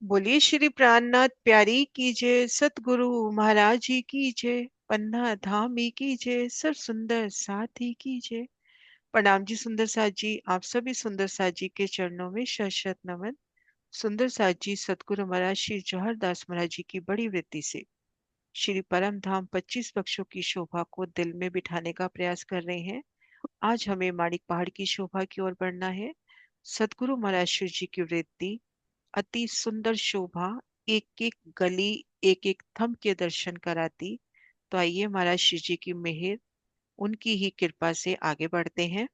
बोलिए श्री प्राणनाथ प्यारी की जय, सतगुरु महाराज जी की जय, पन्ना धाम ही की जय, सर सुंदर साथ ही की जय। प्रणाम जी सुंदर साथ जी, आप सभी सुंदर साथ जी के चरणों में शत शत नमन। सुंदर साथ जी सतगुरु महाराज श्री जौहर दास महाराज जी की बड़ी वृत्ति से श्री परम धाम 25 पक्षों की शोभा को दिल में बिठाने का प्रयास कर रहे हैं। आज हमें माणिक पहाड़ की शोभा की ओर बढ़ना है। सतगुरु महाराज शिव जी की वृत्ति अति सुंदर शोभा, एक एक गली, एक एक थंब के दर्शन कराती। तो आइए महाराज श्री जी की मेहर, उनकी ही कृपा से आगे बढ़ते हैं।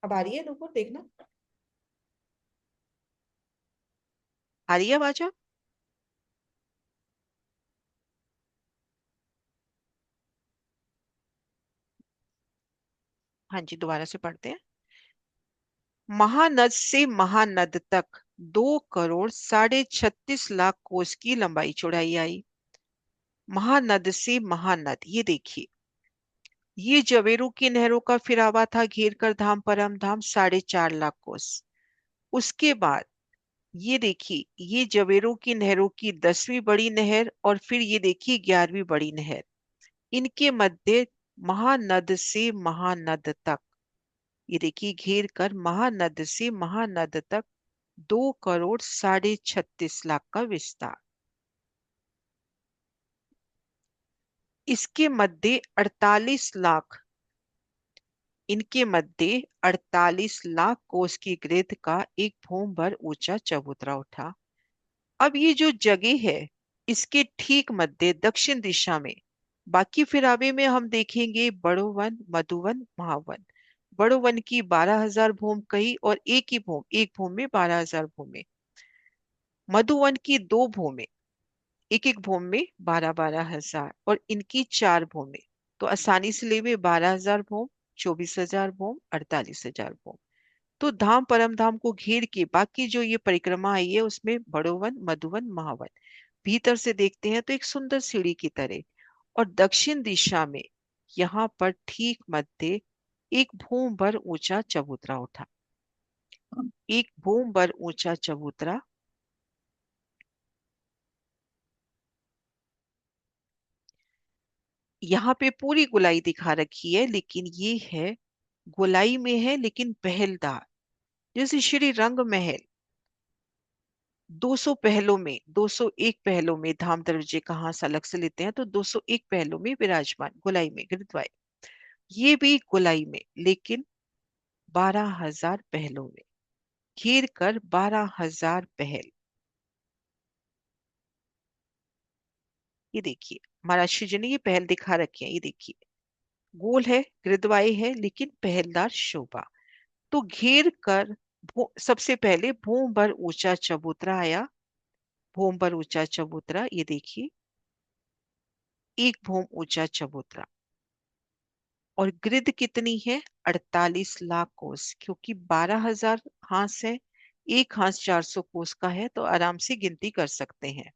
अब आ रही है नुपुर, देखना। आ रही है आवाज अब? हाँ जी, दोबारा से पढ़ते हैं। महानद से महानद तक 2 करोड़ 36 लाख कोस की लंबाई चौड़ाई आई। महानद से महानद, ये देखिए, ये जवेरू की नहरों का फिरावा था, घेर कर धाम परम धाम 4.5 लाख कोस। उसके बाद ये देखिए, ये जवेरों की नहरों की 10वीं बड़ी नहर, और फिर ये देखिए 11वीं बड़ी नहर। इनके मध्य महानद से महानद तक, ये देखिए घेर कर महानद से महानद तक 2 करोड़ 36 लाख का विस्तार। इसके मध्य 48 लाख, इनके मध्य 48 लाख कोस की गिरद का एक भूम भर ऊंचा चबूतरा उठा। अब ये जो जगह है, इसके ठीक मध्य दक्षिण दिशा में, बाकी फिरावे में हम देखेंगे बड़ो वन, मधुवन, महावन। बड़ो वन की 12,000 भूम कही, और एक भूम में 12,000 भूमे। मधुवन की 2 भूमे, एक एक भूम में 12-12 हजार, और इनकी 4 भूमे। तो आसानी से लेवे 12,000 भूम, 24,000 भूम, 48,000 भूम। तो धाम परम धाम को घेर के बाकी जो ये परिक्रमा आई है, उसमें बड़ोवन, मधुवन, महावन। भीतर से देखते हैं तो एक सुंदर सीढ़ी की तरह। और दक्षिण दिशा में यहाँ पर ठीक मध्य एक भूम भर ऊंचा चबूतरा उठा। एक भूम भर ऊंचा चबूतरा। यहाँ पे पूरी गोलाई दिखा रखी है, लेकिन ये है, गोलाई में है लेकिन पहलदार। जैसे श्री रंग महल 200 पहलों में, 201 पहलों में, धाम दरवाजे का हास अलग से लेते हैं तो 201 पहलों में विराजमान, गोलाई में गिरद्वार। ये भी गोलाई में, लेकिन 12,000 पहलों में, घेर कर 12,000 पहल। ये देखिए, महाराष्ट्र जी ने ये पहल दिखा रखी है, ये देखिए, गोल है, गिरद्वाई है, लेकिन पहलदार शोभा। तो घेर कर सबसे पहले भूम भर ऊंचा चबूतरा आया। भूम भर ऊंचा चबूतरा, ये देखिए, एक भूम ऊंचा चबूतरा। और ग्रिड कितनी है? 48 लाख कोस, क्योंकि 12,000 हांस है। एक हांस 400 कोस का है, तो आराम से गिनती कर सकते हैं।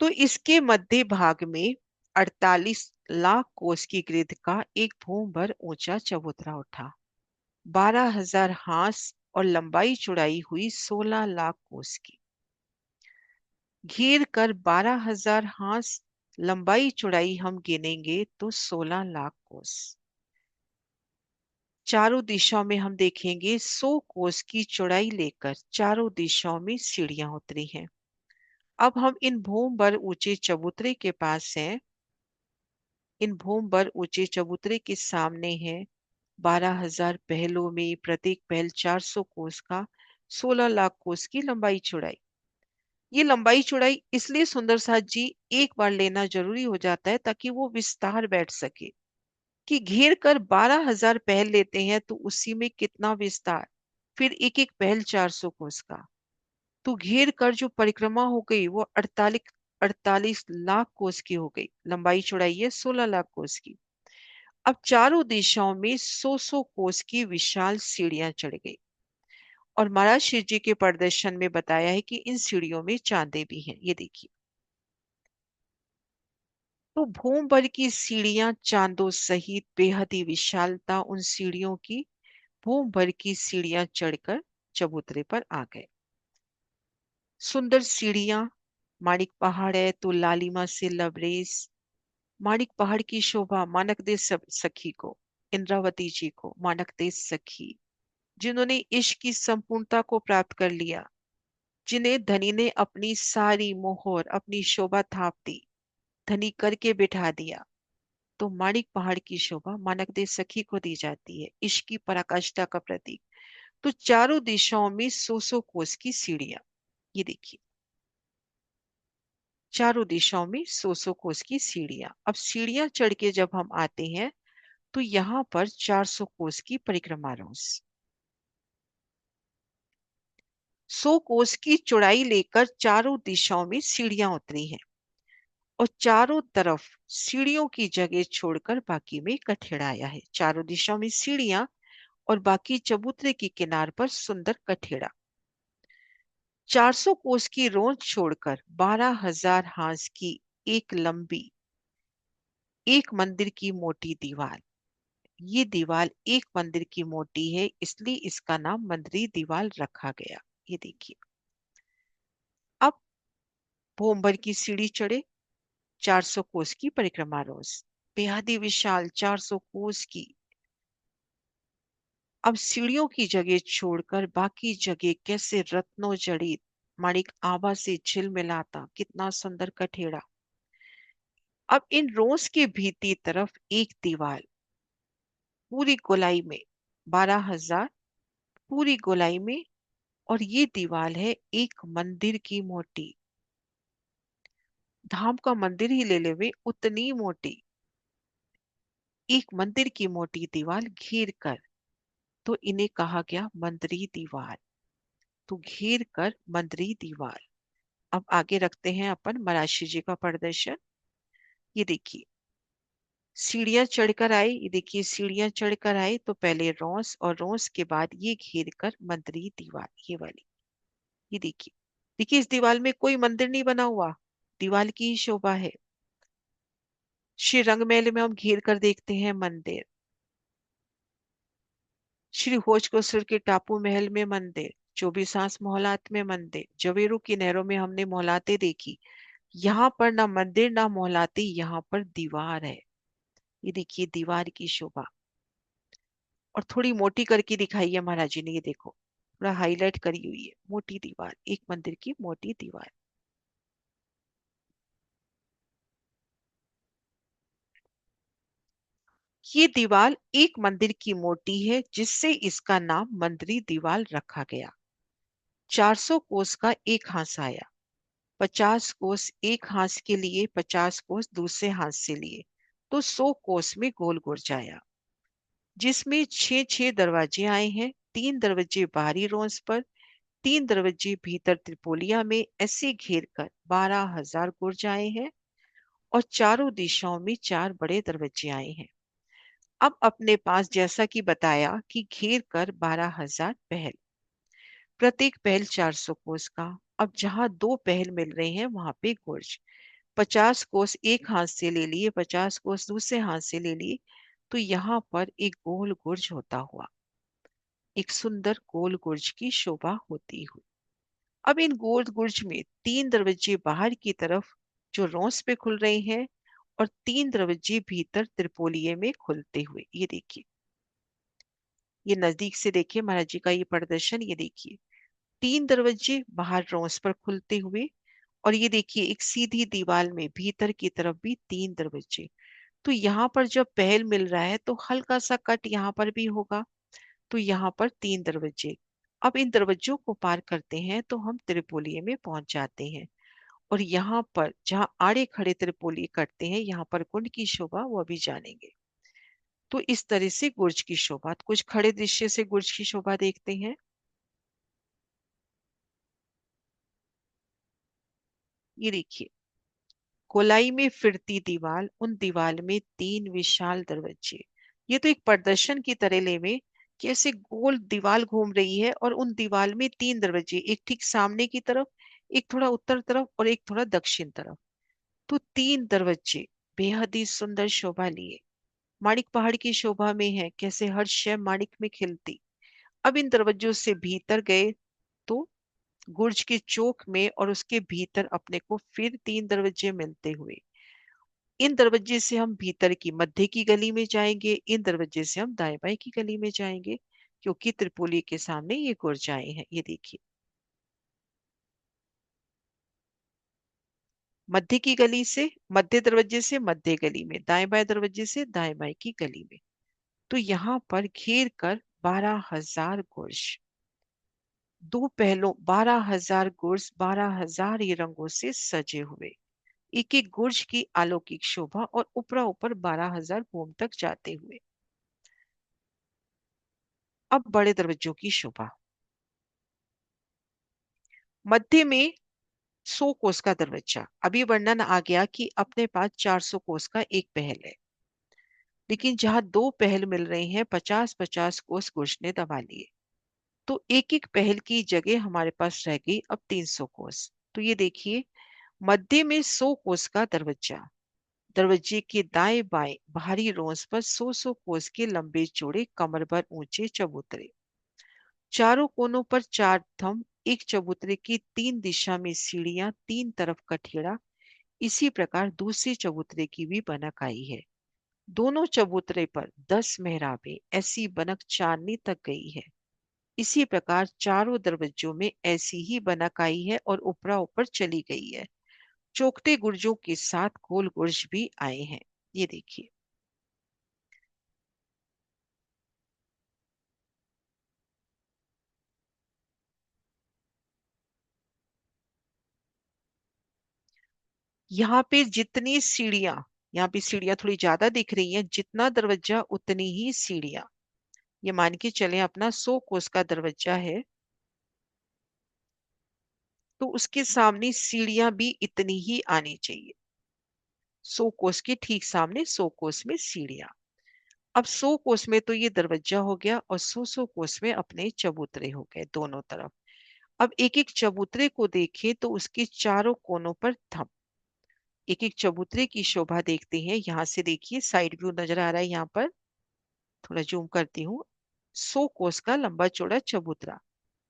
तो इसके मध्य भाग में 48 लाख कोस की ग्रिड का एक भूम भर ऊंचा चबूतरा उठा। 12,000 हांस, और लंबाई चौड़ाई हुई 16 लाख कोस की। घेर कर 12,000 हांस, लंबाई चौड़ाई हम गिनेंगे तो 16 लाख कोस। चारों दिशाओं में हम देखेंगे 100 कोस की चौड़ाई लेकर चारों दिशाओं में सीढ़ियां उतरी हैं। अब हम इन भूम भर ऊंचे चबूतरे के पास हैं। इन भूम भर ऊंचे चबूतरे के सामने है 12,000 पहलों में प्रत्येक पहल 400 कोस का 16 लाख कोस की लंबाई चौड़ाई। ये लंबाई चौड़ाई इसलिए सुंदर साथ जी एक बार लेना जरूरी हो जाता है ताकि वो विस्तार बैठ सके। कि घेर कर 12,000 पहल लेते हैं तो उसी में कितना विस्तार। फिर एक एक पहल 400 कोस का, तो घेर कर जो परिक्रमा हो गई वो 48 लाख कोस की हो गई। लंबाई चौड़ाई है 16 लाख कोस की। अब चारों दिशाओं में 100 कोस की विशाल सीढ़ियां चढ़ गई। और महाराज शिव जी के प्रदर्शन में बताया है कि इन सीढ़ियों में चांदे भी हैं, ये देखिए। तो भूम भर की सीढ़ियां चांदों सहित बेहद ही विशालता उन सीढ़ियों की। भूम भर की सीढ़ियां चढ़कर चबूतरे पर आ गए। सुंदर सीढ़ियां, माणिक पहाड़ है तो लालिमा से लबरेज। माणिक पहाड़ की शोभा मानक दे सखी को, इंद्रावती जी को मानक दे सखी, जिन्होंने इश्क की संपूर्णता को प्राप्त कर लिया, जिन्हें धनी ने अपनी सारी मोहर अपनी शोभा थाप दी, धनी करके बिठा दिया। तो माणिक पहाड़ की शोभा मानक दे सखी को दी जाती है, इश्क की पराकाष्ठा का प्रतीक। तो चारों दिशाओं में 100 कोस की सीढ़ियां, ये देखिए। चारों दिशाओं में 100 कोस की सीढ़ियां। अब सीढ़ियां चढ़ के जब हम आते हैं तो यहाँ पर 400 कोस की परिक्रमा रोज, 100 कोस की चौड़ाई लेकर चारों दिशाओं में सीढ़ियां उतरी हैं। और चारों तरफ सीढ़ियों की जगह छोड़कर बाकी में कठेड़ा आया है। चारों दिशाओं में सीढ़ियां और बाकी चबूतरे की किनार पर सुंदर कठेड़ा। 400 कोस की रोंद छोड़कर 12,000 हाथ की एक लंबी, एक मंदिर की मोटी दीवार। ये दीवार एक मंदिर की मोटी है, इसलिए इसका नाम मंदिरी दीवार रखा गया। ये देखिए। अब भोमभर की सीढ़ी चढ़े, 400 कोस की परिक्रमा रोज, बेहद ही विशाल 400 कोस की। अब सीढ़ियों की जगह छोड़कर बाकी जगह कैसे रत्नों जड़ित माणिक आभा से झिलमिलाता, कितना सुंदर कठेड़ा। अब इन रोज के भीती तरफ एक दीवार पूरी गोलाई में, 12,000 पूरी गोलाई में। और ये दीवार है एक मंदिर की मोटी, धाम का मंदिर ही ले ले वे उतनी मोटी, एक मंदिर की मोटी दीवार घेर कर, तो इन्हें कहा गया मंदिरी दीवार। तो घेर कर मंदिरी दीवार। अब आगे रखते हैं अपन मराशी जी का प्रदर्शन। ये देखिए, सीढ़ियां चढ़कर आए, ये देखिए सीढ़ियां चढ़कर आए तो पहले रोस और रोस के बाद ये घेर कर मंदिरी दीवार, ये वाली। ये देखिए, देखिए इस दीवार में कोई मंदिर नहीं बना हुआ, दीवार की ही शोभा है। श्री रंगमहल में हम घेर कर देखते हैं मंदिर, श्री भोजकोसर के टापू महल में मंदिर, 24 मोहलात में मंदिर, जवेरू की नहरों में हमने मोहलाते देखी। यहाँ पर ना मंदिर ना मोहलाते, यहाँ पर दीवार है। ये देखिए दीवार की शोभा। और थोड़ी मोटी करके दिखाई है महाराज जी ने, ये देखो थोड़ा हाईलाइट करी हुई है, मोटी दीवार, एक मंदिर की मोटी दीवार। ये दीवार एक मंदिर की मोटी है जिससे इसका नाम मंदिरी दीवार रखा गया। 400 कोस का एक हाथ आया, 50 कोस एक हाथ के लिए, 50 कोस दूसरे हाथ से लिए, तो 100 कोस में गोल गुरजाया, जिसमें 6-6 दरवाजे आए हैं। 3 दरवाजे बाहरी रोंस पर, 3 दरवाजे भीतर त्रिपोलिया में, ऐसे घेर कर 12,000 गुर्ज आए हैं। और चारों दिशाओं में 4 बड़े दरवाजे आए हैं। अब अपने पास जैसा कि बताया कि घेर कर 12,000 पहल, प्रत्येक पहल 400 कोस का। अब जहां दो पहल मिल रहे हैं वहां पे गुर्ज, 50 कोस एक हाथ से ले लिए, 50 कोस दूसरे हाथ से ले लिए, तो यहाँ पर एक गोल गुर्ज होता हुआ, एक सुंदर गोल गुर्ज की शोभा होती हुई। अब इन गोल गुर्ज में 3 दरवाजे बाहर की तरफ जो रोंस पे खुल रहे हैं, और 3 दरवाजे भीतर त्रिपोलिये में खुलते हुए, ये देखिए। ये नजदीक से देखिए महाराज जी का ये प्रदर्शन, ये देखिए 3 दरवाजे बाहर रोंस पर खुलते हुए, और ये देखिए एक सीधी दीवार में भीतर की तरफ भी 3 दरवाजे। तो यहाँ पर जब पहल मिल रहा है तो हल्का सा कट यहाँ पर भी होगा। तो यहाँ पर 3 दरवाजे। अब इन दरवाजों को पार करते हैं तो हम त्रिपोलिये में पहुंच जाते हैं। और यहाँ पर जहाँ आड़े खड़े त्रिपोली कटते हैं, यहाँ पर कुंड की शोभा वो अभी जानेंगे। तो इस तरह से गुर्ज की शोभा, कुछ खड़े दृश्य से गुर्ज की शोभा देखते हैं। ये देखिए, गोलाई में फिरती दीवार, उन दीवार में 3 विशाल दरवाजे। ये तो एक प्रदर्शन की तरह लेवे, कैसे गोल दीवार घूम रही है और उन दीवार में 3 दरवाजे, एक ठीक सामने की तरफ, एक थोड़ा उत्तर तरफ और एक थोड़ा दक्षिण तरफ। तो 3 दरवाजे बेहद ही सुंदर शोभा लिए। माणिक पहाड़ की शोभा में है, कैसे हर शय माणिक में खिलती। अब इन दरवाजों से भीतर गए तो गुर्ज के चौक में और उसके भीतर अपने को फिर 3 दरवाजे मिलते हुए। इन दरवाजे से हम भीतर की मध्य की गली में जाएंगे, इन दरवाजे से हम दाएं बाएं की गली में जाएंगे, क्योंकि त्रिपोली के सामने ये गुर्ज आए हैं। ये देखिए, मध्य की गली से, मध्य दरवाजे से मध्य गली में, दाएं बाएं दरवाजे से दाएं बाएं की गली में। तो यहाँ पर घेर कर 12,000 गुर्ज, दो पहलों 12,000 गुर्ज 12,000 ही रंगों से सजे हुए। एक एक गुर्ज की अलौकिक शोभा और ऊपरा ऊपर 12,000 भूम तक जाते हुए। अब बड़े दरवाजों की शोभा। मध्य में 100 कोस का दरवाजा। अभी वर्णन आ गया कि अपने पास 400 कोस का एक पहल है, लेकिन जहां दो पहल मिल रहे हैं, 50-50 कोस गुर्ज ने दबा लिए। तो एक एक पहल की जगह हमारे पास रह गई अब 300 कोस। तो ये देखिए, मध्य में 100 कोस का दरवाजा, दरवाजे के दाएं बाएं बाहरी रोंस पर 100-100 कोस के लंबे चौड़े कमर भर ऊंचे चबूतरे, चारों कोनों पर 4 थंब, एक चबूतरे की 3 दिशा में सीढ़ियां, 3 तरफ कठेड़ा। इसी प्रकार दूसरे चबूतरे की भी बनक आई है। दोनों चबूतरे पर 10 मेहराबें, ऐसी बनक चांदनी तक गई है। इसी प्रकार चारों दरवाजों में ऐसी ही बनक आई है और ऊपरा ऊपर चली गई है। चौखटे गुर्जों के साथ गोल गुर्ज भी आए हैं। ये देखिए, यहाँ पे जितनी सीढ़ियां, यहाँ पे सीढ़ियां थोड़ी ज्यादा दिख रही हैं, जितना दरवाजा उतनी ही सीढ़ियां। ये मान के चले अपना 100 कोस का दरवाजा है, तो उसके सामने सीढ़ियां भी इतनी ही आनी चाहिए। 100 कोस के ठीक सामने 100 कोस में सीढ़ियां। अब 100 कोस में तो ये दरवाजा हो गया और 100-100 कोस में अपने चबूतरे हो गए दोनों तरफ। अब एक एक चबूतरे को देखें तो उसके चारों कोनों पर थंब, एक एक चबूतरे की शोभा देखते हैं। यहाँ से देखिए, साइड व्यू नजर आ रहा है यहाँ पर, थोड़ा जूम करती हूँ। 100 कोस का लंबा चौड़ा चबूतरा,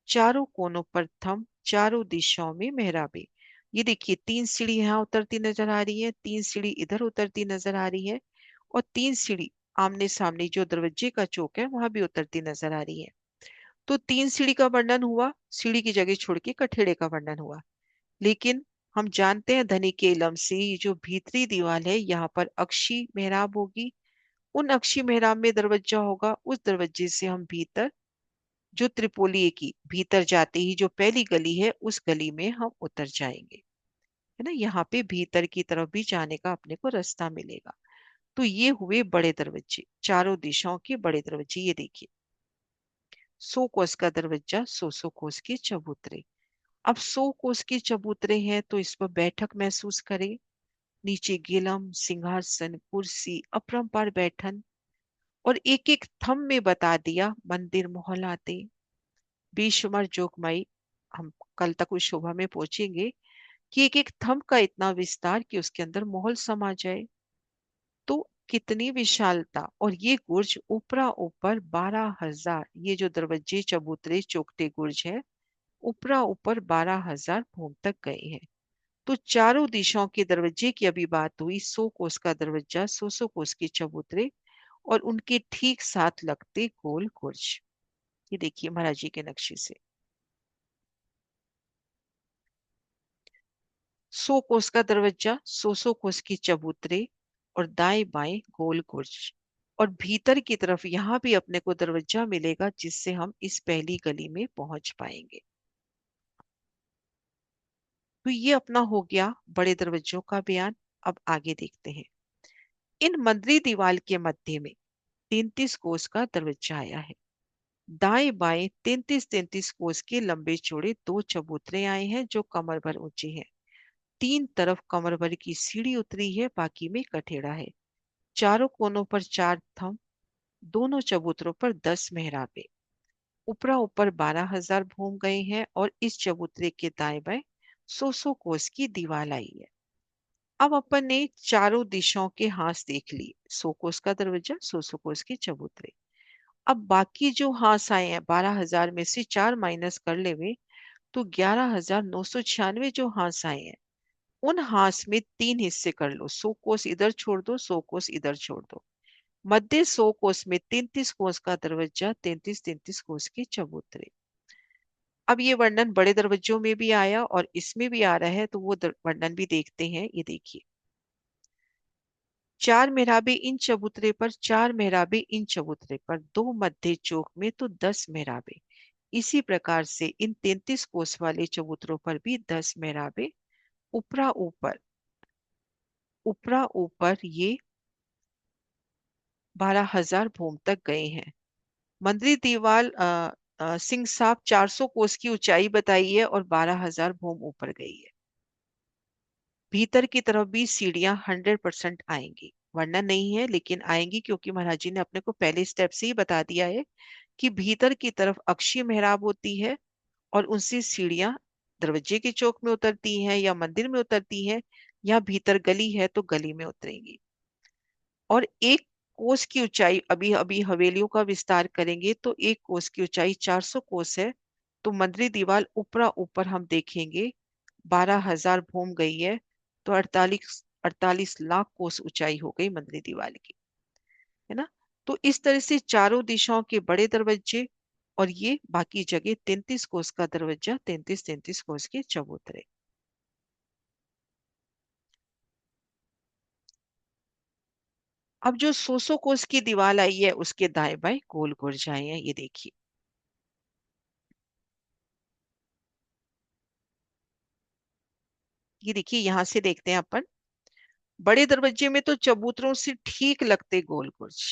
चारों कोनों पर थंब, चारों दिशाओं में मेहराबे। ये देखिए, 3 सीढ़ी यहाँ उतरती नजर आ रही है, 3 सीढ़ी इधर उतरती नजर आ रही है, और 3 सीढ़ी आमने सामने जो दरवाजे का चौक है वहां भी उतरती नजर आ रही है। तो 3 सीढ़ी का वर्णन हुआ, सीढ़ी की जगह छोड़ के कठेड़े का वर्णन हुआ। लेकिन हम जानते हैं धनी के इलम से, ये जो भीतरी दीवार है यहाँ पर अक्षी मेहराब होगी। उन अक्षी मेहराब में दरवाजा होगा, उस दरवाजे से हम भीतर, जो त्रिपोली की भीतर जाते ही जो पहली गली है उस गली में हम उतर जाएंगे। है ना, यहाँ पे भीतर की तरफ भी जाने का अपने को रास्ता मिलेगा। तो ये हुए बड़े दरवाजे, चारों दिशाओं के बड़े दरवाजे। ये देखिए, 100 कोस का दरवाजा, 100-100 कोस के चबूतरे। अब 100 कोस के चबूतरे हैं तो इस पर बैठक महसूस करें। नीचे गिलम, सिंहासन, कुर्सी, अपरंपार बैठन, और एक एक थंब में बता दिया मंदिर मोहलाते, बेशुमार जोगमाई। हम कल तक उस शोभा में पहुंचेंगे कि एक एक थंब का इतना विस्तार कि उसके अंदर महल समा जाए। तो कितनी विशालता। और ये गुर्ज ऊपरा ऊपर 12,000, ये जो दरवाजे चबूतरे चौखटे गुर्ज है, ऊपरा ऊपर 12,000 भूम तक गए हैं। तो चारों दिशाओं के दरवाजे की अभी बात हुई, 100 कोस का दरवाजा, 100-100 कोस के चबूतरे, और उनके ठीक साथ लगते गोल गुर्ज। ये देखिए महाराज जी के नक्शे से। 100 कोस का दरवाजा, 100 कोस की चबूतरे और दाएं बाएं गोल गुर्ज। और भीतर की तरफ यहाँ भी अपने को दरवाजा मिलेगा जिससे हम इस पहली गली में पहुंच पाएंगे। तो ये अपना हो गया बड़े दरवाजों का बयान। अब आगे देखते हैं। इन मंदिरी दीवार के मध्य में 33 कोस का दरवाजा आया है। दाएं बाएं 33-33 कोस के लंबे चौड़े दो चबूतरे आए हैं जो कमर भर ऊंचे हैं। तीन तरफ कमर भर की सीढ़ी उतरी है, बाकी में कठेड़ा है। चारों कोनों पर 4 थंब, दोनों चबूतरों पर 10 मेहराबे। ऊपरा ऊपर 12,000 भूम गए हैं और इस चबूतरे के दाएं बाएं 100 कोस की दीवार आई है। अब अपन ने चारों दिशाओं के हाथ देख लिए। 100 कोस का दरवाजा, 100 कोस के चबूतरे। अब बाकी जो हाथ आए हैं 12,000 में से 4 माइनस कर ले हुए तो 11,996 जो हाथ आए हैं उन हाथ में तीन हिस्से कर लो। 100 कोस इधर छोड़ दो, 100 कोस इधर छोड़ दो। मध्य 100 कोस में 33 कोस का दरवाजा, 33-33 कोस के चबूतरे। अब ये वर्णन बड़े दरवाजों में भी आया और इसमें भी आ रहा है, तो वो वर्णन भी देखते हैं। ये देखिए, 4 मेहराबे इन चबूतरे पर, 4 मेहराबे इन चबूतरे पर, दो मध्य चौक में तो 10 मेहराबे। इसी प्रकार से इन 33 कोस वाले चबूतरों पर भी 10 मेहराबे। ऊपरा ऊपर ऊपरा ऊपर ये 12,000 भूम तक गए हैं। मंदिर दीवार सिंह साहब 400 कोस की ऊंचाई बताई है और 12,000 भूम ऊपर गई है। भीतर की तरफ भी सीढ़ियां 100% आएंगी। वर्णन नहीं है लेकिन आएंगी, क्योंकि महाराज जी ने अपने को पहले स्टेप से ही बता दिया है कि भीतर की तरफ अक्षीय मेहराब होती है और उनसे सीढ़ियां दरवाजे के चौक में उतरती हैं या मंदिर में उतरती हैं, या भीतर गली है तो गली में उतरेंगी। और एक कोस की ऊंचाई, अभी अभी हवेलियों का विस्तार करेंगे तो एक कोस की ऊंचाई 400 कोस है। तो मंदिरी दीवार ऊपरा ऊपर हम देखेंगे 12,000 भूम गई है, तो 48 लाख कोस ऊंचाई हो गई मंदिरी दीवार की, है ना। तो इस तरह से चारों दिशाओं के बड़े दरवाजे और ये बाकी जगह 33 कोस का दरवाजा, 33-33 कोस के चबूतरे। अब जो 100 कोस की दीवार आई है उसके दाएं बाएं गोल गुर्ज आए हैं, ये देखिए। ये देखिए, यहां से देखते हैं अपन। बड़े दरवाजे में तो चबूतरों से ठीक लगते गोल गुर्ज,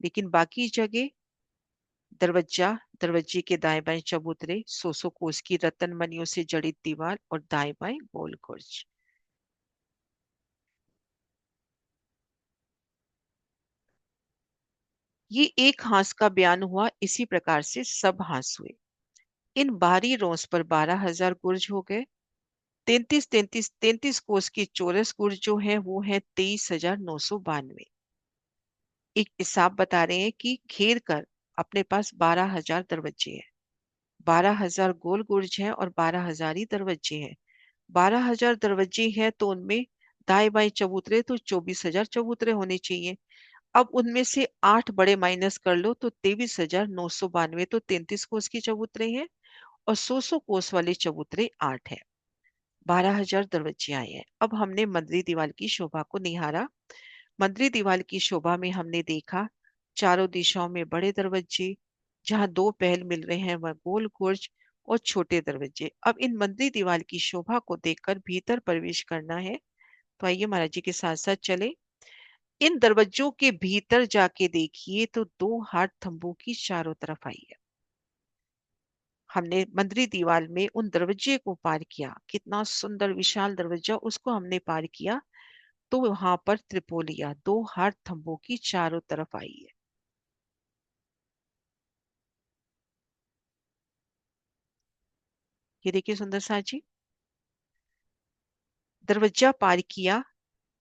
लेकिन बाकी जगह दरवाजा, दरवाजे के दाएं बाएं चबूतरे, 100 कोस की रतन मणियों से जड़ित दीवार और दाएं बाएं गोल गुर्ज। ये एक हांस का बयान हुआ, इसी प्रकार से सब हांस हुए। इन बाहरी रोस पर 12,000 गुर्ज हो गए। 33 कोस की चौरस गुर्ज जो है वो है 23,992। एक हिसाब बता रहे हैं कि घेर कर अपने पास 12,000 दरवाजे हैं। 12,000 गोल गुर्ज हैं और 12,000 ही दरवाजे हैं। 12,000 दरवाजे हैं तो उनमें दाएं बाएं चबूतरे तो 24,000 चबूतरे होने चाहिए। अब उनमें से 8 बड़े माइनस कर लो तो 23,992 तो 33 कोस की चबूतरे हैं और 100 कोस वाले चबूतरे 8 है। 12,000 दरवाजे आए हैं। अब हमने मंदिरी दीवार की शोभा को निहारा। मंदिरी दीवार की शोभा में हमने देखा चारों दिशाओं में बड़े दरवाजे, जहां दो पहल मिल रहे हैं वह गोल गुर्ज और छोटे दरवाजे। अब इन मंदिरी दीवार की शोभा को देखकर भीतर प्रवेश करना है, तो आइए महाराज जी के साथ साथ चले। इन दरवाजों के भीतर जाके देखिए तो दो हाथ तंबू की चारों तरफ आई है। हमने मंदिरी दीवार में उन दरवाजे को पार किया, कितना सुंदर विशाल दरवाजा, उसको हमने पार किया तो वहां पर त्रिपोलिया दो हाथ थंबों की चारों तरफ आई है। ये देखिए सुंदर सा जी, दरवाजा पार किया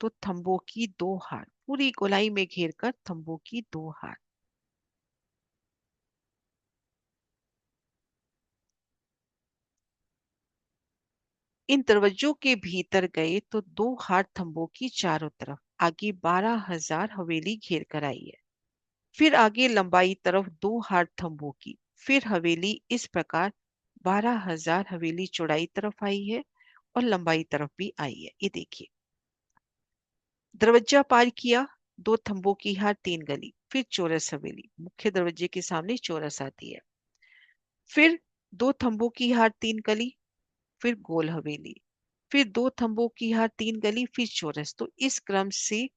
तो थंबों की दो हाथ पूरी गोलाई में घेर कर, थंबों की दो हाथ। इन दरवाजों के भीतर गए तो दो हाथ थंबों की चारों तरफ, आगे 12,000 हवेली घेर कर आई है। फिर आगे लंबाई तरफ दो हाथ थंबों की, फिर हवेली, इस प्रकार 12,000 हवेली चौड़ाई तरफ आई है और लंबाई तरफ भी आई है। ये देखिए, दरवाजा पार किया, दो थंबों की हार तीन गली, फिर चौरस हवेली। मुख्य दरवाजे के सामने चौरस आती है। फिर दो थंबों की हार तीन गली, फिर गोल हवेली, फिर दो थंबों की हार तीन गली, फिर चौरस। तो इस क्रम से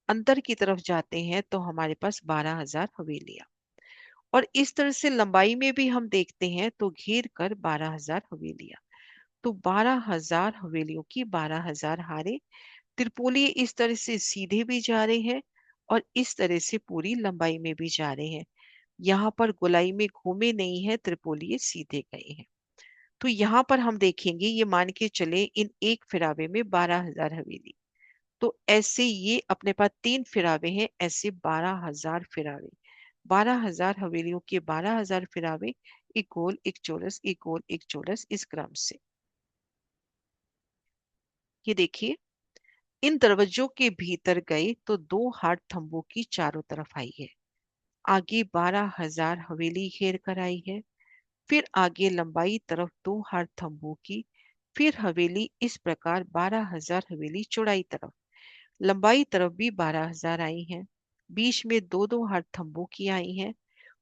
अंदर की तरफ जाते हैं तो हमारे पास 12,000 हवेलियां। और इस तरह से लंबाई में भी हम देखते हैं तो घेर कर 12,000 हवेलियां। तो 12,000 हवेलियों की 12,000 हारे। त्रिपोली इस तरह से सीधे भी जा रहे हैं और इस तरह से पूरी लंबाई में भी जा रहे हैं। यहाँ पर गोलाई में घूमे नहीं है, त्रिपोली सीधे गए हैं। तो यहाँ पर हम देखेंगे, ये मान के चले इन एक फिरावे में 12,000 हवेली। तो ऐसे ये अपने पास तीन फिरावे हैं, ऐसे 12,000 फिरावे। 12,000 हवेलियों के 12,000 फिरावे, एक गोल एक चौरस, एक गोल एक चौरस, इस क्रम से। ये देखिए, इन दरवाजों के भीतर गए तो दो हाथ थंबों की चारों तरफ आई है। आगे 12,000 हवेली घेर कर आई है। फिर आगे लंबाई तरफ दो हाथ थंबों की, फिर हवेली। इस प्रकार 12,000 हवेली चौड़ाई तरफ, लंबाई तरफ भी 12,000 आई हैं। बीच में दो दो हाथ थंबों की आई हैं।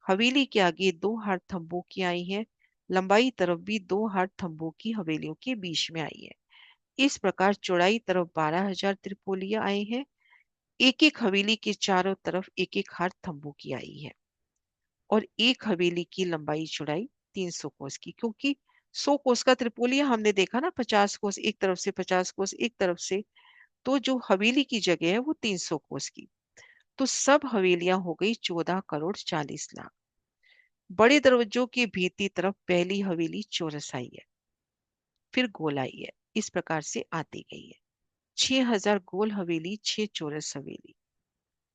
हवेली के आगे दो हाथ थंबों की आई हैं। लंबाई तरफ भी दो हाथ थंबों की हवेलियों के बीच में आई है। इस प्रकार चौड़ाई तरफ 12,000 त्रिपोलियां आई हैं। एक एक हवेली के चारों तरफ एक एक हाथ तंबू की आई है। और एक हवेली की लंबाई चौड़ाई 300 कोस की, क्योंकि 100 कोस का त्रिपोलिया हमने देखा ना, 50 कोस एक तरफ से 50 कोस एक तरफ से। तो जो हवेली की जगह है वो 300 कोस की। तो सब हवेलियां हो गई 14,40,00,000। बड़े दरवाजों की भीतरी तरफ पहली हवेली चौरस आई है, फिर गोल आई है। इस प्रकार से आती गई है। 6,000 गोल हवेली, 6 चौरस हवेली।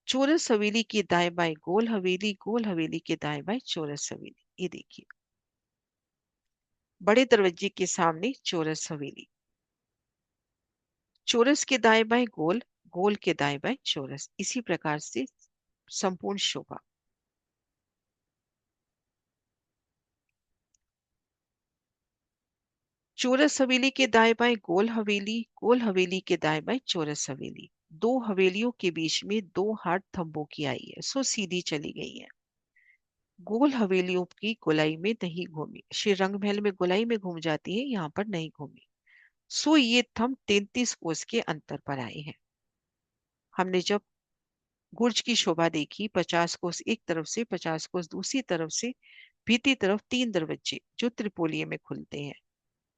चौरस हवेली के दाएं बाएं गोल हवेली, गोल हवेली के दाएं बाएं चौरस हवेली। ये देखिए, बड़े दरवाजे के सामने चौरस हवेली, चौरस के दाएं बाएं गोल, गोल के दाएं बाएं चौरस। इसी प्रकार से संपूर्ण शोभा। चौरस हवेली के दाएं बाएं गोल हवेली, गोल हवेली के दाएं बाएं चौरस हवेली। दो हवेलियों के बीच में दो हाथ थंबों की आई है, सो सीधी चली गई है। गोल हवेलियों की गोलाई में नहीं घूमी। श्री रंगमहल में गोलाई में घूम जाती है, यहाँ पर नहीं घूमी। सो ये थंब 33 कोस के अंतर पर आए हैं। हमने जब गुर्ज की शोभा देखी, 50 कोस एक तरफ से 50 कोस दूसरी तरफ से, भीतरी तरफ तीन दरवाजे जो त्रिपोलिये में खुलते हैं।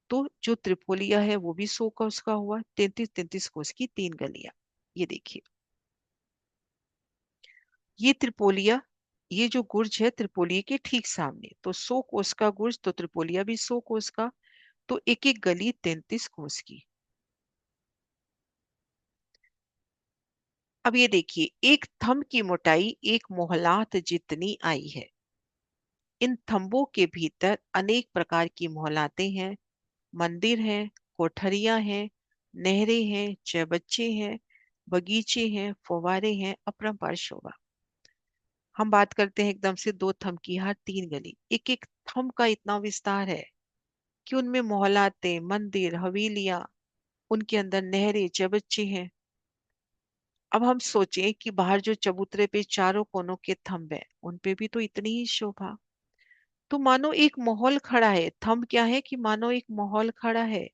तो जो त्रिपोलिया है वो भी 100 कोस का हुआ, 33-33 कोस की तीन गलियां। ये देखिए, ये त्रिपोलिया, ये जो गुर्ज है त्रिपोलिये के ठीक सामने। तो 100 कोस का गुर्ज, तो त्रिपोलिया भी 100 कोस का। तो एक एक गली 33 कोस की। अब ये देखिए, एक थंब की मोटाई एक मोहलात जितनी आई है। इन थंबों के भीतर अनेक प्रकार की मोहलातें हैं, मंदिर हैं, कोठरियां हैं, नहरें हैं, चौबच्चे हैं, बगीचे हैं, फव्वारे हैं, अपरंपार शोभा। हम बात करते हैं एकदम से, दो थंब की हर तीन गली। एक एक थंब का इतना विस्तार है कि उनमें मोहलातें, मंदिर, हवेलियां, उनके अंदर नहरें, चौबच्चे हैं। अब हम सोचें कि बाहर जो चबूतरे पे चारों कोनों के थंब है, उन पे भी तो इतनी ही शोभा। तो मानो एक माहौल खड़ा है। थंब क्या है कि मानो एक माहौल खड़ा है,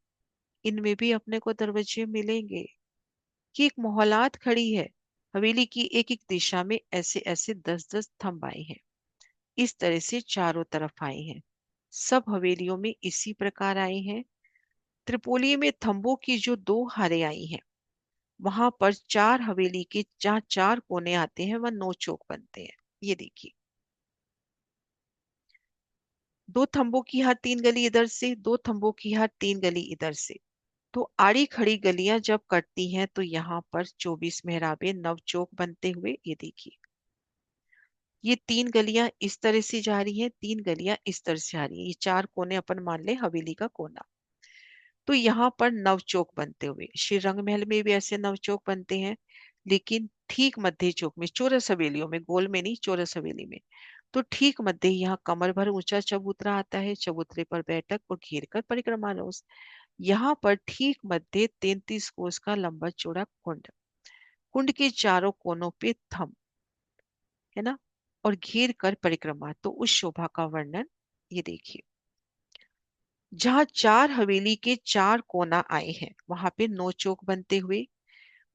इनमें भी अपने को दरवाजे मिलेंगे। कि एक मोहलात खड़ी है। हवेली की एक एक दिशा में ऐसे ऐसे 10-10 थंब आए हैं। इस तरह से चारों तरफ आए हैं। सब हवेलियों में इसी प्रकार आए हैं। त्रिपोली में थंबों की जो दो हारें आई हैं, वहां पर चार हवेली के जहाँ चार कोने आते हैं वह नौ चौक बनते हैं। ये देखिए, दो थंबों की हर तीन गली इधर से, दो थंबों की हर तीन गली इधर से। तो आड़ी खड़ी गलियां जब कटती हैं तो यहाँ पर 24 मेहराबे नव चौक बनते हुए, ये देखिए, ये तीन गलियां इस तरह से जा रही हैं, तीन गलियां इस तरह से आ रही हैं। ये चार कोने अपन मान ले हवेली का कोना। तो यहाँ पर नव चौक बनते हुए, श्री रंगमहल में भी ऐसे नव चौक बनते हैं। लेकिन ठीक मध्य चौक में, चौरस हवेलियों में, गोल में नहीं, चौरस हवेली में। तो ठीक मध्य यहाँ कमर भर ऊंचा चबूतरा आता है। चबूतरे पर बैठक और घेर कर परिक्रमा रोज। यहाँ पर ठीक मध्य 33 कोस का लंबा चौड़ा कुंड, कुंड के चारों कोनों पे थम, है ना, और घेर कर परिक्रमा। तो उस शोभा का वर्णन ये देखिए। जहाँ चार हवेली के चार कोना आए हैं वहां पे 9 चौक बनते हुए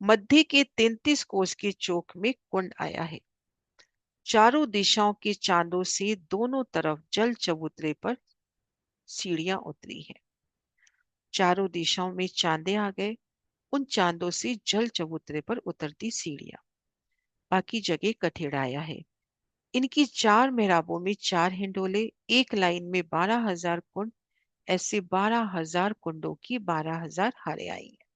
मध्य के 33 कोस के चौक में कुंड आया है। चारों दिशाओं के चांदों से दोनों तरफ जल चबूतरे पर सीढ़ियां उतरी हैं। चारों दिशाओं में चांदे आ गए, उन चांदों से जल चबूतरे पर उतरती सीढ़ियां। बाकी जगह कठेड़ाया है। इनकी चार मेहराबों में चार हिंडोले, एक लाइन में 12,000 कुंड, ऐसे 12,000 कुंडों की 12,000 हारें आई हैं।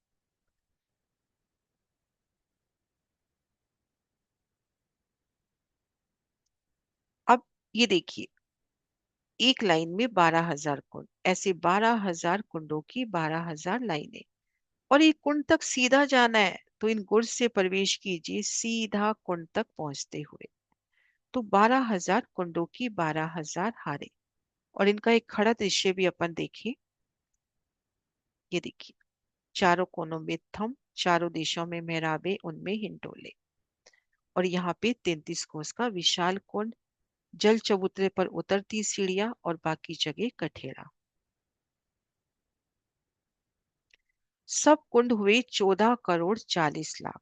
अब ये देखिए, एक लाइन में 12,000 कुंड, ऐसे 12,000 कुंडों की 12,000 लाइनें, और ये कुंड तक सीधा जाना है तो इन गुर्ज से प्रवेश कीजिए सीधा कुंड तक पहुंचते हुए। तो 12,000 कुंडों की 12,000 हारे। और इनका एक खड़ा दृश्य भी अपन देखें। ये देखिए, चारों कोनों में थम, चारों दिशाओं में मेहराबे, उनमें हिंडोले, और यहाँ पे 33 कोस का विशाल कुंड, जल चबूतरे पर उतरती सीढ़ियां और बाकी जगह कठेड़ा। सब कुंड हुए 14,40,00,000।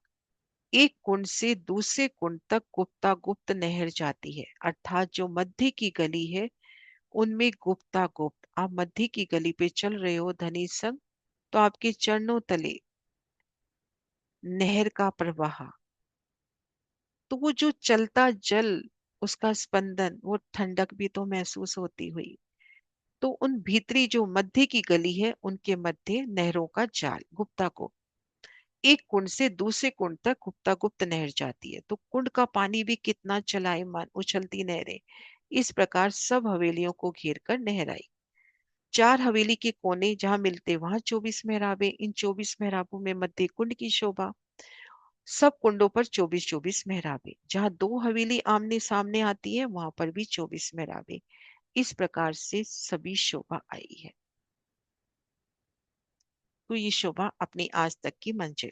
एक कुंड से दूसरे कुंड तक गुप्ता गुप्त नहर जाती है, अर्थात जो मध्य की गली है उनमें गुप्ता गुप्त। आप मध्य की गली पे चल रहे हो धनी संग, तो आपके चरणों तले नहर का प्रवाह, तो वो जो चलता जल, उसका स्पंदन, वो ठंडक भी तो महसूस होती हुई। तो उन भीतरी जो मध्य की गली है उनके मध्य नहरों का जाल गुप्ता को, एक कुंड से दूसरे कुंड तक गुप्ता गुप्त नहर जाती है। तो कुंड का पानी भी कितना चलायमान, उछलती नहरें। इस प्रकार सब हवेलियों को घेर कर नहर आई। चार हवेली के कोने जहां मिलते वहां 24 मेहराबे, इन 24 मेहराबों में मध्य कुंड की शोभा। सब कुंडों पर 24-24 मेहराबे, जहां दो हवेली आमने सामने आती है वहां पर भी 24 मेहराबे। इस प्रकार से सभी शोभा आई है। तो ये शोभा अपनी आज तक की मंजिल।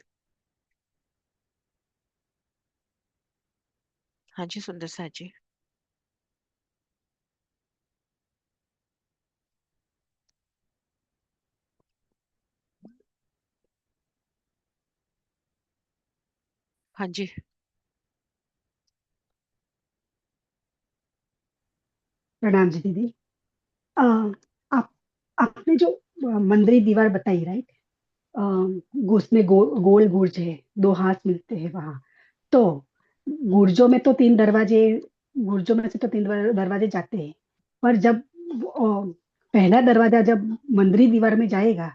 हाँ जी सुंदर सा जी। हाँ जी। प्रणाम जी दीदी। अ, आप आपने जो मंदिरी दीवार बताई, राइट? उसमें गोल गुर्ज है, दो हाथ मिलते हैं वहां। तो गुर्जों में तो तीन दरवाजे, गुर्जों में से तो तीन दरवाजे जाते हैं। पर जब पहला दरवाजा जब मंदिरी दीवार में जाएगा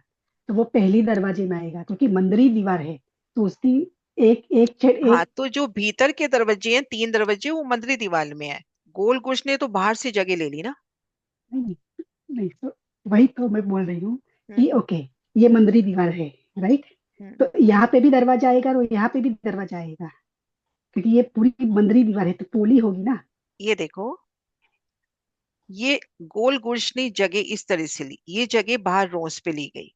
तो वो पहली दरवाजे में आएगा, क्योंकि मंदिरी दीवार है तो उसकी एक एक छेद हाँ, एक। तो जो भीतर के दरवाजे हैं, 3 दरवाजे, वो मंदिरी दीवार में है। गोल कुछ ने तो बाहर से जगह ले ली ना। नहीं, नहीं तो वही तो मैं बोल रही हूँ हम्म। कि ओके, ये मंदिरी दीवार है, राइट? हम्म। तो यहाँ पे भी दरवाजा आएगा और यहाँ पे भी दरवाजा आएगा, क्योंकि ये पूरी मंदिरी दीवार है तो पोली होगी ना। ये देखो, ये गोल गुर्ज ने जगह इस तरह से ली, ये जगह बाहर रोस पे ली गई।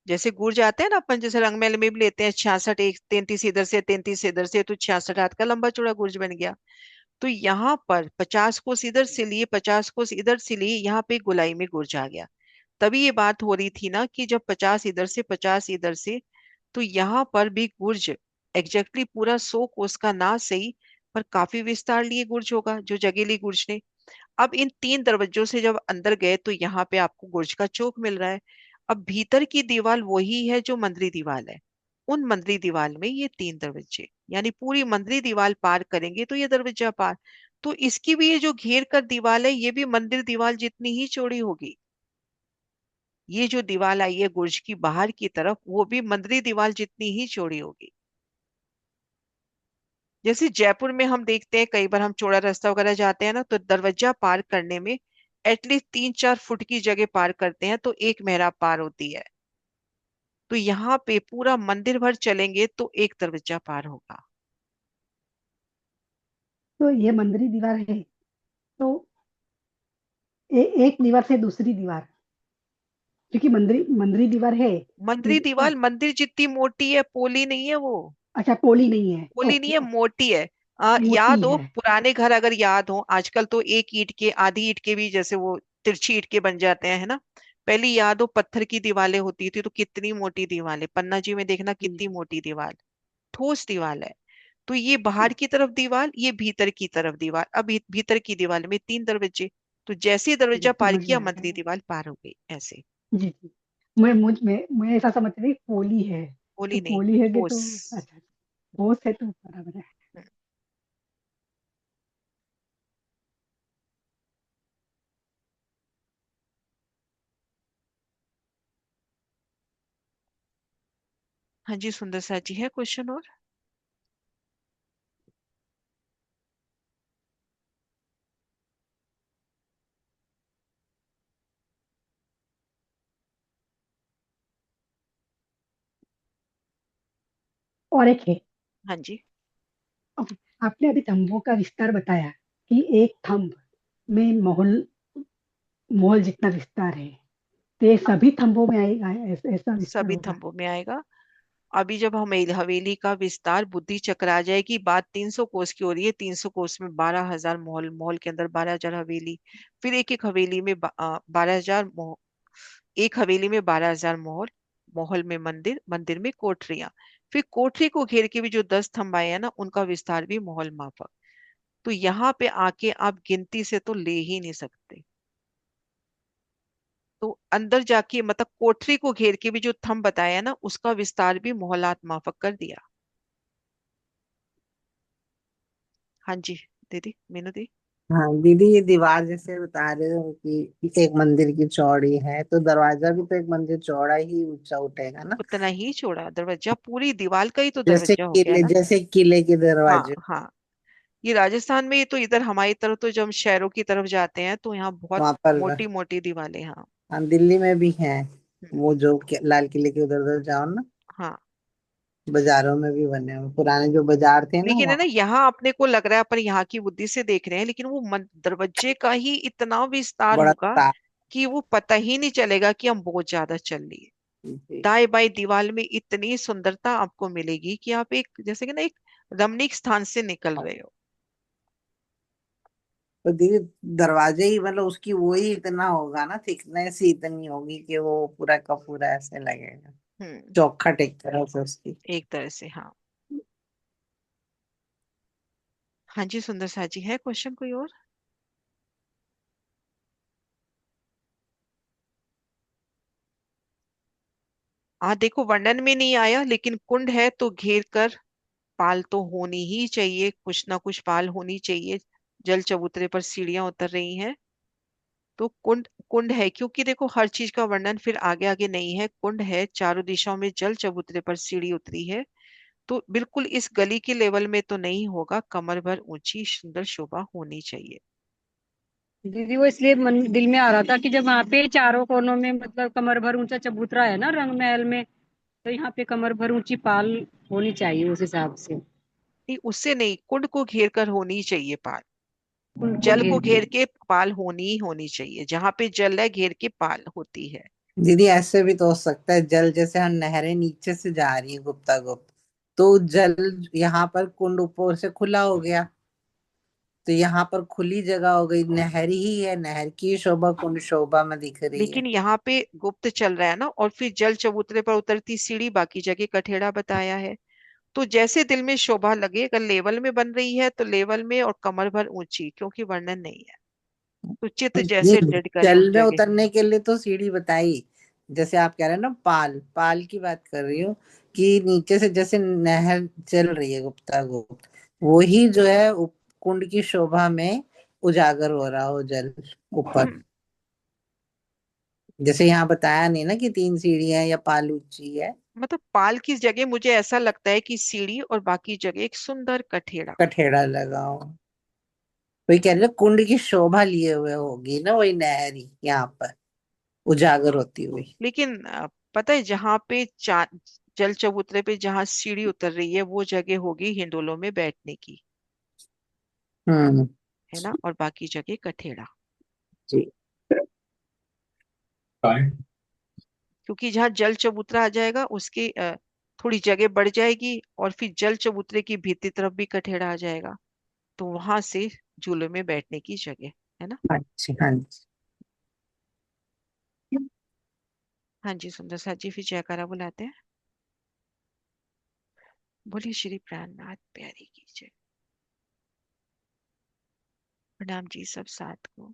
जैसे गुर्ज आते हैं ना अपन, जैसे रंगमहल में भी लेते हैं 66, एक 33 इधर से 33 इधर से, तो 66 हाथ का लंबा चौड़ा गुर्ज बन गया। तो यहाँ पर 50 कोस इधर से लिए, 50 कोस इधर से लिए, यहाँ पे गोलाई में गुर्ज आ गया। तभी ये बात हो रही थी ना कि जब 50 इधर से 50 इधर से, तो यहाँ पर भी गुर्ज एग्जैक्टली पूरा 100 कोस का ना सही, पर काफी विस्तार लिए गुर्ज होगा जो जगेली गुर्ज ने। अब इन 3 दरवाजों से जब अंदर गए तो यहाँ पे आपको गुर्ज का चौक मिल रहा है। अब भीतर की दीवार वही है जो मंदिरी दीवार है। उन मंदिरी दीवार में ये 3 दरवाजे, यानी पूरी मंदिरी दीवार पार करेंगे तो ये दरवाजा पार। तो इसकी भी ये जो घेर कर दीवार है, ये भी मंदिर दीवार जितनी ही चौड़ी होगी। ये जो दीवार आई है गुर्ज की बाहर की तरफ, वो भी मंदिरी दीवार जितनी ही चौड़ी होगी। जैसे जयपुर में हम देखते हैं कई बार, हम चौड़ा रास्ता वगैरह जाते हैं ना, तो दरवाजा पार करने में एटलीस्ट 3-4 फुट की जगह पार करते हैं तो एक मेहराब पार होती है। तो यहाँ पे पूरा मंदिर भर चलेंगे तो एक दरवाजा पार होगा। तो ये मंदिरी दीवार है तो एक दीवार से दूसरी दीवार क्योंकि मंदिर मंदिर दीवार है। मंदिर दीवार मंदिर जितनी मोटी है, पोली नहीं है वो। अच्छा, पोली नहीं है, पोली नहीं ओके है, ओके। मोटी है। मोटी याद हो है। पुराने घर अगर याद हो, आजकल तो एक ईंट के आधी ईंट के भी जैसे वो तिरछी ईंट के बन जाते हैं, है ना। पहली याद हो पत्थर की दीवारें होती थी तो कितनी मोटी दीवारें, पन्ना जी में देखना हम्म, कितनी मोटी दीवार, ठोस दीवार है। तो ये बाहर की तरफ दीवार, ये भीतर की तरफ दीवार। अब भीतर की दीवार में तीन दरवाजे, तो जैसे ही जी दरवाजा पार समझ में किया आ मंदिर गया। दीवार पार हो गई ऐसे। जी जी। मैं ऐसा समझ रही पोली है। तो बोली नहीं, पोली है कि ठोस। तो अच्छा, ठोस है तो बराबर है। हम्म, हाँ जी, सुंदर सा जी है क्वेश्चन और। और एक है। हाँ जी। ओके, आपने अभी थंबों का विस्तार बताया कि एक थंब में महल महल जितना विस्तार है। तो ये सभी थंबों में आएगा, ऐसा विस्तार सभी होगा? थंबों में आएगा। अभी जब हम हवेली का विस्तार बुद्धि चक्र आ जाएगी, बात 300 कोस की हो रही है, 300 कोस में 12,000 महल, महल के अंदर 12,000 हवेली, फिर एक एक हवेली में 12,000, एक हवेली में 12,000 महल, महल में मंदिर, मंदिर में कोठरियां, फिर कोठरी को घेर के भी जो 10 थंब आए हैं ना, उनका विस्तार भी महल माफक। तो यहाँ पे आके आप गिनती से तो ले ही नहीं सकते। तो अंदर जाके मतलब कोठरी को घेर के भी जो थंब बताया ना, उसका विस्तार भी मोहलात माफक कर दिया। हाँ जी दीदी, मीनू दी। हाँ दीदी, ये दीवार जैसे बता रहे हो कि एक मंदिर की चौड़ी है, तो दरवाजा भी तो एक मंदिर चौड़ा ही ऊंचा उठेगा ना। उतना ही छोड़ा दरवाजा, पूरी दीवार का ही तो जैसे दरवाजा हो गया किले ना। जैसे किले के हाँ दरवाजे। हाँ। ये राजस्थान में, ये तो इधर हमारी तरफ तो जब हम शहरों की तरफ जाते हैं तो यहाँ बहुत वहां पर मोटी मोटी दीवारें। हाँ। हाँ, दिल्ली में भी है। हम्म, वो जो लाल किले के उधर उधर जाओ ना, हाँ। बाजारों में भी बने हुए पुराने जो बाजार थे ना लेकिन है ना, वहाँ। यहाँ अपने को लग रहा है अपन यहाँ की बुद्धि से देख रहे हैं, लेकिन वो दरवाजे का ही इतना विस्तार बड़ा होगा था। कि वो पता ही नहीं चलेगा कि हम बहुत ज्यादा चल लिए। जी। दाएं बाएं दीवार में इतनी सुंदरता आपको मिलेगी कि आप एक जैसे कि ना एक रमणीक स्थान से निकल रहे हो। तो दीदी, दरवाजे ही मतलब उसकी वो ही इतना होगा ना, थिकनेस ही इतनी होगी कि वो पूरा का पूरा ऐसे लगेगा। हम्म। चौखट एक तरह से उसकी। एक तरह से हाँ। हाँ जी, सुंदर सा जी है क्वेश्चन कोई और। हाँ देखो, वर्णन में नहीं आया, लेकिन कुंड है तो घेर कर पाल तो होनी ही चाहिए, कुछ ना कुछ पाल होनी चाहिए। जल चबूतरे पर सीढ़ियां उतर रही हैं, तो कुंड कुंड है, क्योंकि देखो हर चीज का वर्णन फिर आगे आगे नहीं है। कुंड है, चारों दिशाओं में जल चबूतरे पर सीढ़ी उतरी है, तो बिल्कुल इस गली के लेवल में तो नहीं होगा, कमर भर ऊंची सुंदर शोभा होनी चाहिए। दीदी वो इसलिए मन दिल में आ रहा था कि जब वहां पे चारों कोनों में मतलब कमर भर ऊंचा चबूतरा है ना रंग महल में, तो यहाँ पे कमर भर ऊंची पाल होनी चाहिए उस हिसाब से। नहीं, उससे नहीं, कुंड को घेर कर होनी चाहिए पाल। उनको जल घेर को के। घेर के पाल होनी ही होनी चाहिए, जहां पे जल है घेर के पाल होती है। दीदी, ऐसे भी तो हो सकता है, जल जैसे हम नहरें नीचे से जा रही है गुप्ता गुप्त, तो जल यहाँ पर कुंड ऊपर से खुला हो गया, तो यहाँ पर खुली जगह हो गई, नहर ही है, नहर की शोभा कुंड शोभा में दिख रही है। लेकिन यहाँ पे गुप्त चल रहा है ना, और फिर जल चबूतरे पर उतरती सीढ़ी, बाकी जगह कठेड़ा बताया है। तो जैसे दिल में शोभा लगे, अगर लेवल में बन रही है तो लेवल में और कमर भर ऊंची, क्योंकि वर्णन नहीं है। तो चित्त ये जैसे दृढ़ करे उस जल में जगह। उतरने के लिए तो सीढ़ी बताई, जैसे आप कह रहे हैं ना, पाल पाल की बात कर रही हूँ, कि नीचे से जैसे नहर चल रही है गुप्ता गुप्त, वही जो है कुंड की शोभा में उजागर हो रहा हो जल ऊपर। हम्म। जैसे यहाँ बताया नहीं ना कि तीन सीढ़ियां या पाल ऊंची है। मतलब पाल की जगह मुझे ऐसा लगता है कि सीढ़ी, और बाकी जगह एक सुंदर कठेड़ा। कठेड़ा लगाओ। वही कह रहे हो, कुंड की शोभा लिए हुए होगी ना, वही नहरी यहाँ पर उजागर होती हुई। लेकिन पता है जहाँ पे जल चबूतरे पे जहाँ सीढ़ी उतर रही है, वो जगह होगी हिंडोलों में बैठने की, हम्म। है ना, और बाकी जगह कठेड़ा। जी। क्योंकि जहाँ जल चबूतरा आ जाएगा उसकी थोड़ी जगह बढ़ जाएगी, और फिर जल चबूतरे की भीतरी तरफ भी कठेड़ा आ जाएगा, तो वहां से झूले में बैठने की जगह है ना। अच्छा, हाँ जी। हाँ जी सुंदर सा जी, फिर जयकारा बुलाते हैं। बोलिए श्री प्राणनाथ प्यारी की जय। प्रणाम जी सब साथ को।